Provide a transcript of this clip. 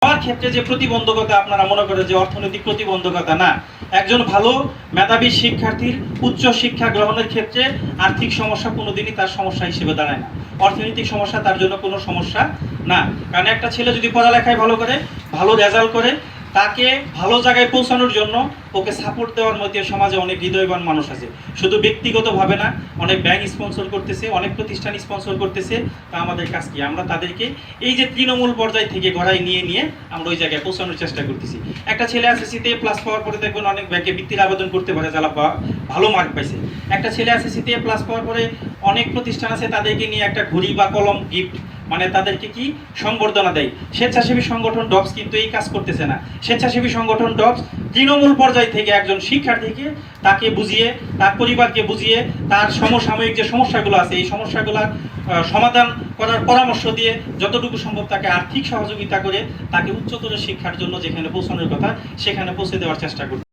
আমার ক্ষেত্রে যে প্রতিবন্ধকতা আপনারা মনে করেন যে অর্থনৈতিক প্রতিবন্ধকতা, না। একজন ভালো মেধাবী শিক্ষার্থীর উচ্চ শিক্ষা গ্রহণের ক্ষেত্রে আর্থিক সমস্যা কোনোদিনই তার সমস্যা হিসেবে দাঁড়ায় না। অর্থনৈতিক সমস্যা তার জন্য কোনো সমস্যা না। কারণ একটা ছেলে যদি পড়ালেখায় ভালো করে, ভালো রেজাল্ট করে, তাকে ভালো জায়গায় পৌঁছানোর জন্য ওকে সাপোর্ট দেওয়ার মধ্যে সমাজে অনেক হৃদয়বান মানুষ আছে। শুধু ব্যক্তিগতভাবে না, অনেক ব্যাংক স্পন্সর করতেছে, অনেক প্রতিষ্ঠান স্পন্সর করতেছে। তা আমাদের কাজ কি? আমরা তাদেরকে এই যে তৃণমূল পর্যায় থেকে গড়াই নিয়ে নিয়ে আমরা ওই জায়গায় পৌঁছানোর চেষ্টা করতেছি। একটা ছেলে এসএসসিতে প্লাস পাওয়ার পরে দেখবেন অনেক ব্যাংকে বৃত্তির আবেদন করতে পারে যারা ভালো মার্ক পাইছে। একটা ছেলে এসএসসিতে প্লাস পাওয়ার পরে অনেক প্রতিষ্ঠান আছে তাদেরকে নিয়ে একটা ঘড়ি বা কলম গিফট, মানে তাদেরকে কি সংবর্ধনা দেয়। স্বেচ্ছাসেবী সংগঠন ডবস কিন্তু এই কাজ করতেছে না। স্বেচ্ছাসেবী সংগঠন ডবস তৃণমূল পর্যায় থেকে একজন শিক্ষার্থীকে, তাকে বুঝিয়ে, তার পরিবারকে বুঝিয়ে, তার সমসাময়িক যে সমস্যাগুলো আছে এই সমস্যাগুলোর সমাধান করার পরামর্শ দিয়ে যতটুকু সম্ভব তাকে আর্থিক সহযোগিতা করে তাকে উচ্চতর শিক্ষার জন্য যেখানে পৌঁছানোর কথা সেখানে পৌঁছে দেওয়ার চেষ্টা করবে।